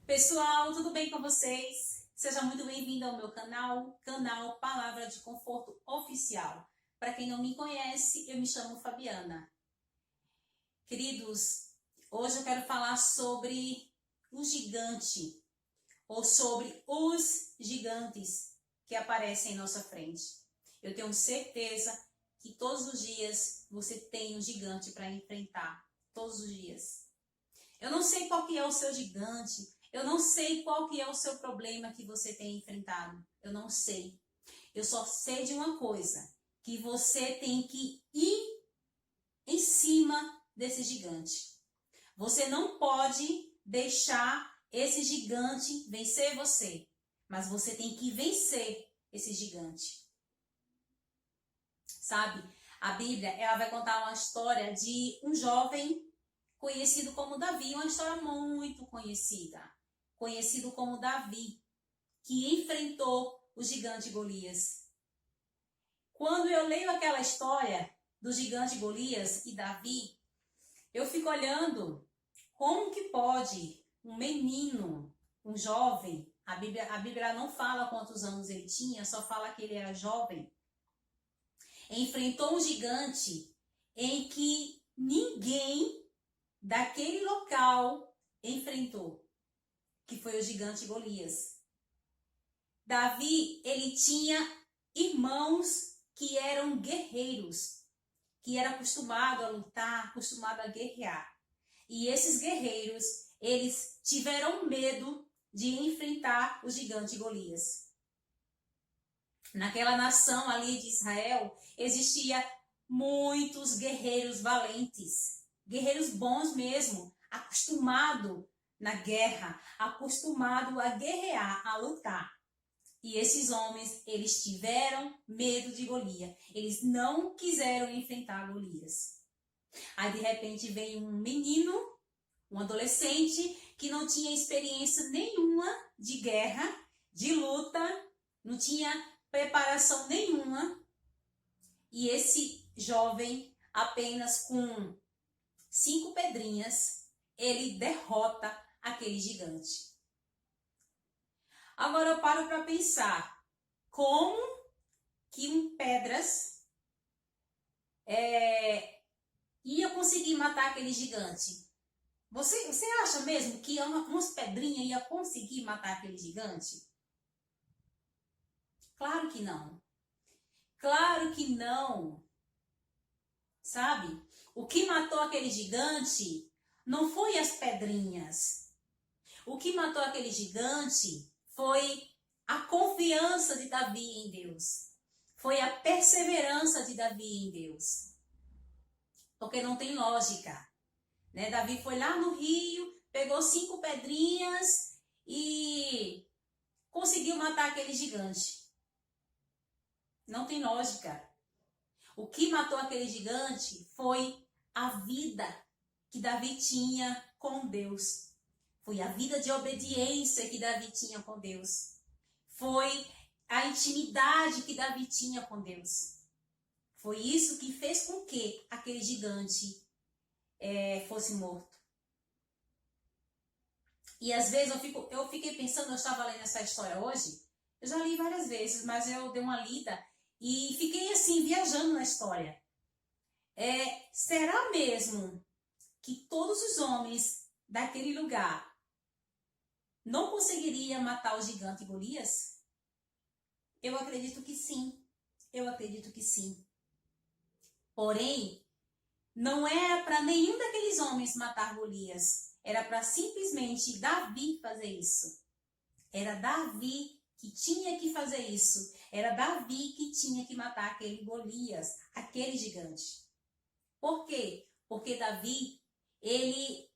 Pessoal, tudo bem com vocês? Seja muito bem-vindo ao meu canal Palavra de Conforto Oficial. Para quem não me conhece, eu me chamo Fabiana. Queridos, hoje eu quero falar sobre o gigante, ou sobre os gigantes que aparecem em nossa frente. Eu tenho certeza que todos os dias você tem um gigante para enfrentar, todos os dias. Eu não sei qual que é o seu gigante, eu não sei qual que é o seu problema que você tem enfrentado. Eu não sei. Eu só sei de uma coisa, que você tem que ir em cima desse gigante. Você não pode deixar esse gigante vencer você, mas você tem que vencer esse gigante. Sabe? A Bíblia, ela vai contar uma história de um jovem conhecido como Davi, uma história muito conhecida. Conhecido como Davi, que enfrentou o gigante Golias. Quando eu leio aquela história do gigante Golias e Davi, eu fico olhando como que pode um menino, um jovem, a Bíblia não fala quantos anos ele tinha, só fala que ele era jovem, enfrentou um gigante em que ninguém daquele local enfrentou, que foi o gigante Golias. Davi, ele tinha irmãos que eram guerreiros, que eram acostumados a lutar, acostumados a guerrear. E esses guerreiros, eles tiveram medo de enfrentar o gigante Golias. Naquela nação ali de Israel, existia muitos guerreiros valentes, guerreiros bons mesmo, acostumados na guerra, acostumados a guerrear, a lutar. E esses homens, eles tiveram medo de Golias. Eles não quiseram enfrentar Golias. Aí, de repente, vem um menino, um adolescente, que não tinha experiência nenhuma de guerra, de luta, não tinha preparação nenhuma. E esse jovem, apenas com 5 pedrinhas, ele derrota aquele gigante. Agora eu paro para pensar, como que pedras ia conseguir matar aquele gigante? Você acha mesmo que umas pedrinhas ia conseguir matar aquele gigante? Claro que não. Claro que não. Sabe? O que matou aquele gigante não foi as pedrinhas. O que matou aquele gigante foi a confiança de Davi em Deus. Foi a perseverança de Davi em Deus. Porque não tem lógica. Né? Davi foi lá no rio, pegou 5 pedrinhas e conseguiu matar aquele gigante. Não tem lógica. O que matou aquele gigante foi a vida que Davi tinha com Deus. Foi a vida de obediência que Davi tinha com Deus. Foi a intimidade que Davi tinha com Deus. Foi isso que fez com que aquele gigante fosse morto. E às vezes eu fiquei pensando, eu estava lendo essa história hoje, eu já li várias vezes, mas eu dei uma lida e fiquei assim, viajando na história. Será mesmo que todos os homens daquele lugar não conseguiria matar o gigante Golias? Eu acredito que sim. Eu acredito que sim. Porém, não era para nenhum daqueles homens matar Golias. Era para simplesmente Davi fazer isso. Era Davi que tinha que fazer isso. Era Davi que tinha que matar aquele Golias, aquele gigante. Por quê? Porque Davi, ele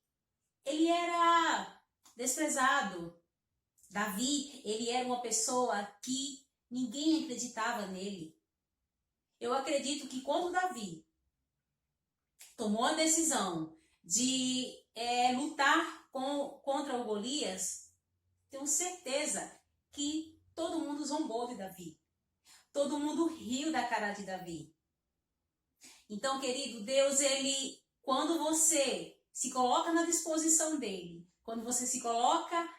era desprezado. Davi, ele era uma pessoa que ninguém acreditava nele. Eu acredito que quando Davi tomou a decisão de lutar contra o Golias, tenho certeza que todo mundo zombou de Davi. Todo mundo riu da cara de Davi. Então, querido, Deus, quando você se coloca na disposição dele, quando você se coloca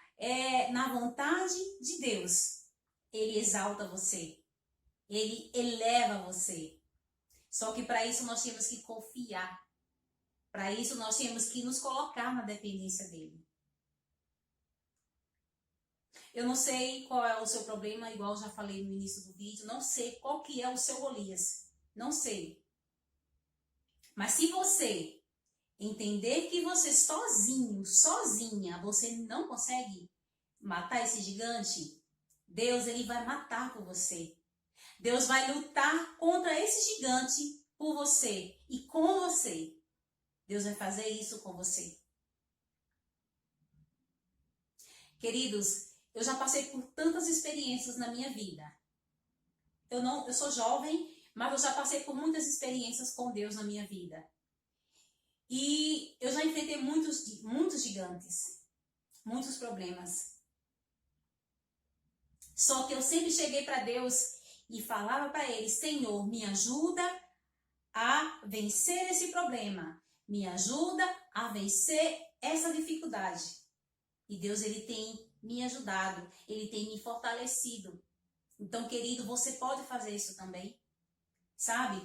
na vontade de Deus, Ele exalta você. Ele eleva você. Só que para isso nós temos que confiar. Para isso nós temos que nos colocar na dependência dele. Eu não sei qual é o seu problema, igual já falei no início do vídeo. Não sei qual que é o seu Golias. Não sei. Mas se você entender que você sozinho, sozinha, você não consegue matar esse gigante, Deus, ele vai matar por você. Deus vai lutar contra esse gigante por você e com você. Deus vai fazer isso com você. Queridos, eu já passei por tantas experiências na minha vida. Eu sou jovem, mas eu já passei por muitas experiências com Deus na minha vida. E eu já enfrentei muitos gigantes, muitos problemas. Só que eu sempre cheguei para Deus e falava para Ele: Senhor, me ajuda a vencer esse problema. Me ajuda a vencer essa dificuldade. E Deus, ele tem me ajudado, ele tem me fortalecido. Então, querido, você pode fazer isso também, sabe?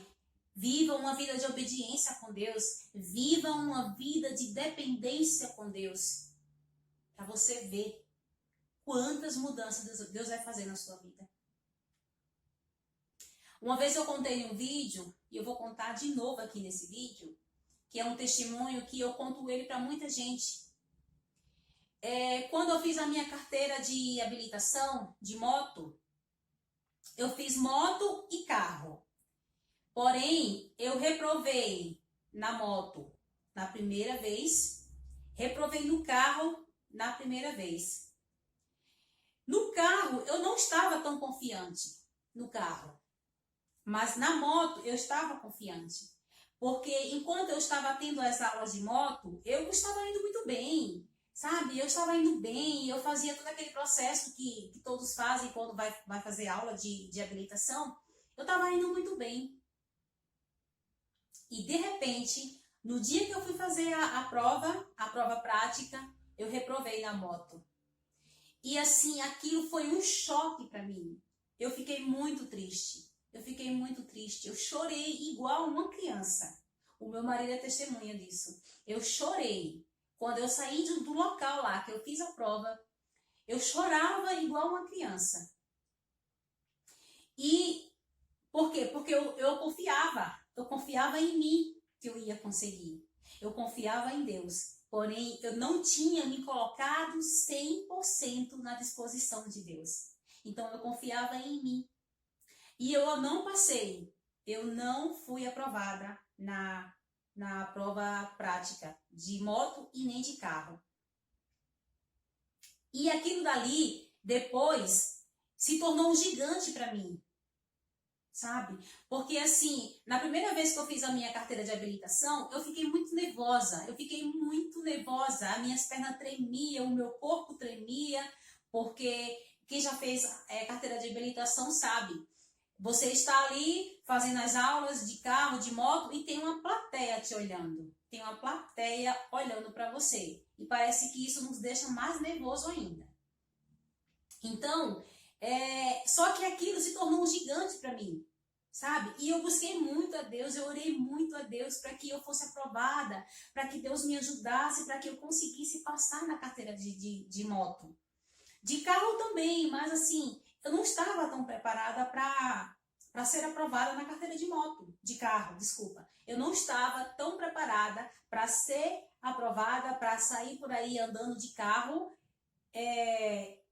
Viva uma vida de obediência com Deus, viva uma vida de dependência com Deus, para você ver quantas mudanças Deus vai fazer na sua vida. Uma vez eu contei um vídeo, e eu vou contar de novo aqui nesse vídeo, que é um testemunho que eu conto ele para muita gente. Quando eu fiz a minha carteira de habilitação de moto, eu fiz moto e carro. Porém, eu reprovei na moto na primeira vez, reprovei no carro na primeira vez. No carro, eu não estava tão confiante no carro, mas na moto eu estava confiante. Porque enquanto eu estava tendo as aulas de moto, eu estava indo muito bem, sabe? Eu estava indo bem, eu fazia todo aquele processo que todos fazem quando vai fazer aula de habilitação. Eu estava indo muito bem. E de repente, no dia que eu fui fazer a prova prática, eu reprovei na moto. E assim, aquilo foi um choque para mim. Eu fiquei muito triste. Eu chorei igual uma criança. O meu marido é testemunha disso. Eu chorei. Quando eu saí do local lá, que eu fiz a prova, eu chorava igual uma criança. E por quê? Porque eu confiava em mim que eu ia conseguir. Eu confiava em Deus. Porém, eu não tinha me colocado 100% na disposição de Deus. Então, eu confiava em mim. E eu não passei. Eu não fui aprovada na prova prática de moto e nem de carro. E aquilo dali, depois, se tornou um gigante para mim. Sabe? Porque assim, na primeira vez que eu fiz a minha carteira de habilitação, eu fiquei muito nervosa. As minhas pernas tremiam, o meu corpo tremia, porque quem já fez carteira de habilitação sabe. Você está ali fazendo as aulas de carro, de moto e tem uma plateia te olhando. Tem uma plateia olhando para você. E parece que isso nos deixa mais nervoso ainda. Então, só que aquilo se tornou um gigante para mim, sabe? E eu busquei muito a Deus, eu orei muito a Deus para que eu fosse aprovada, para que Deus me ajudasse, para que eu conseguisse passar na carteira de moto. De carro também, mas assim, eu não estava tão preparada para ser aprovada na carteira de carro, desculpa. Eu não estava tão preparada para ser aprovada, para sair por aí andando de carro.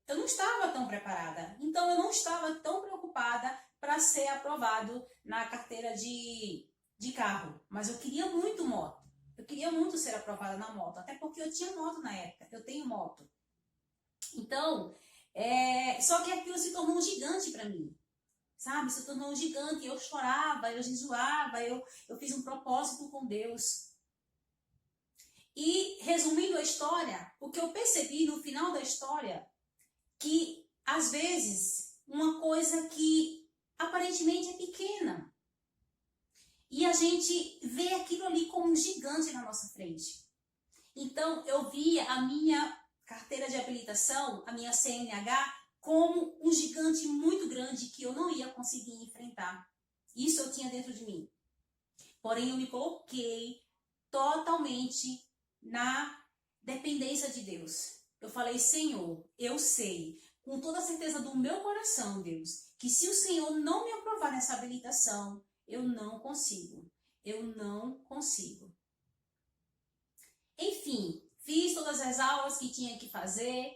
Eu não estava tão preparada. Então, eu não estava tão preocupada para ser aprovado na carteira de carro. Mas eu queria muito moto. Eu queria muito ser aprovada na moto. Até porque eu tinha moto na época. Eu tenho moto. Então, só que aquilo se tornou um gigante para mim. Sabe? Se tornou um gigante. Eu chorava, eu jejuava, eu fiz um propósito com Deus. E, resumindo a história, o que eu percebi no final da história, que às vezes uma coisa que aparentemente é pequena e a gente vê aquilo ali como um gigante na nossa frente. Então eu via a minha carteira de habilitação, a minha CNH, como um gigante muito grande que eu não ia conseguir enfrentar. Isso eu tinha dentro de mim. Porém, eu me coloquei totalmente na dependência de Deus. Eu falei, Senhor, eu sei, com toda a certeza do meu coração, Deus, que se o Senhor não me aprovar nessa habilitação, eu não consigo. Eu não consigo. Enfim, fiz todas as aulas que tinha que fazer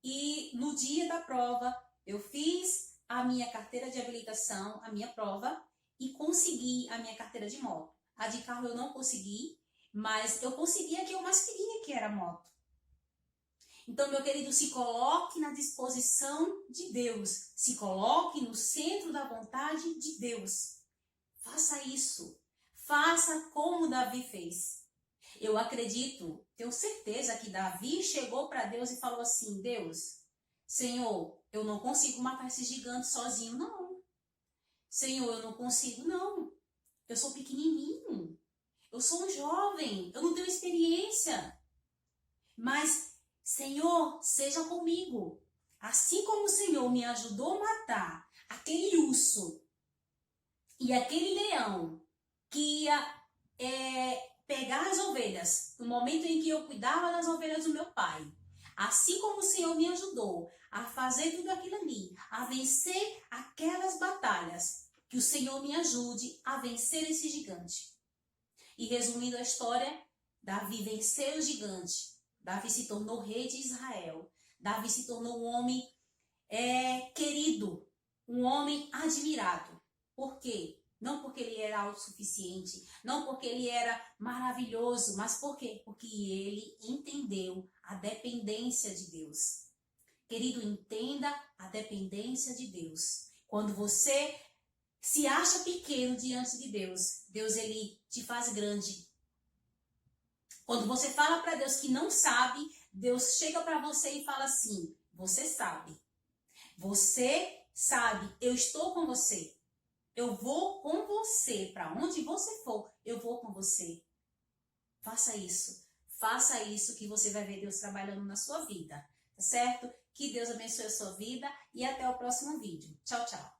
e no dia da prova eu fiz a minha carteira de habilitação, a minha prova, e consegui a minha carteira de moto. A de carro eu não consegui, mas eu consegui a que eu mais queria, que era a moto. Então, meu querido, se coloque na disposição de Deus. Se coloque no centro da vontade de Deus. Faça isso. Faça como Davi fez. Eu acredito, tenho certeza que Davi chegou para Deus e falou assim, Deus, Senhor, eu não consigo matar esse gigante sozinho, não. Senhor, eu não consigo, não. Eu sou pequenininho. Eu sou um jovem. Eu não tenho experiência. Mas, Senhor, seja comigo. Assim como o Senhor me ajudou a matar aquele urso e aquele leão que ia pegar as ovelhas no momento em que eu cuidava das ovelhas do meu pai. Assim como o Senhor me ajudou a fazer tudo aquilo ali, a vencer aquelas batalhas, que o Senhor me ajude a vencer esse gigante. E resumindo a história, Davi venceu o gigante. Davi se tornou rei de Israel. Davi se tornou um homem querido, um homem admirado. Por quê? Não porque ele era autossuficiente, não porque ele era maravilhoso, mas por quê? Porque ele entendeu a dependência de Deus. Querido, entenda a dependência de Deus. Quando você se acha pequeno diante de Deus, Deus ele te faz grande. Quando você fala para Deus que não sabe, Deus chega para você e fala assim, você sabe. Você sabe, eu estou com você. Eu vou com você. Para onde você for, eu vou com você. Faça isso. Faça isso que você vai ver Deus trabalhando na sua vida. Tá certo? Que Deus abençoe a sua vida e até o próximo vídeo. Tchau, tchau.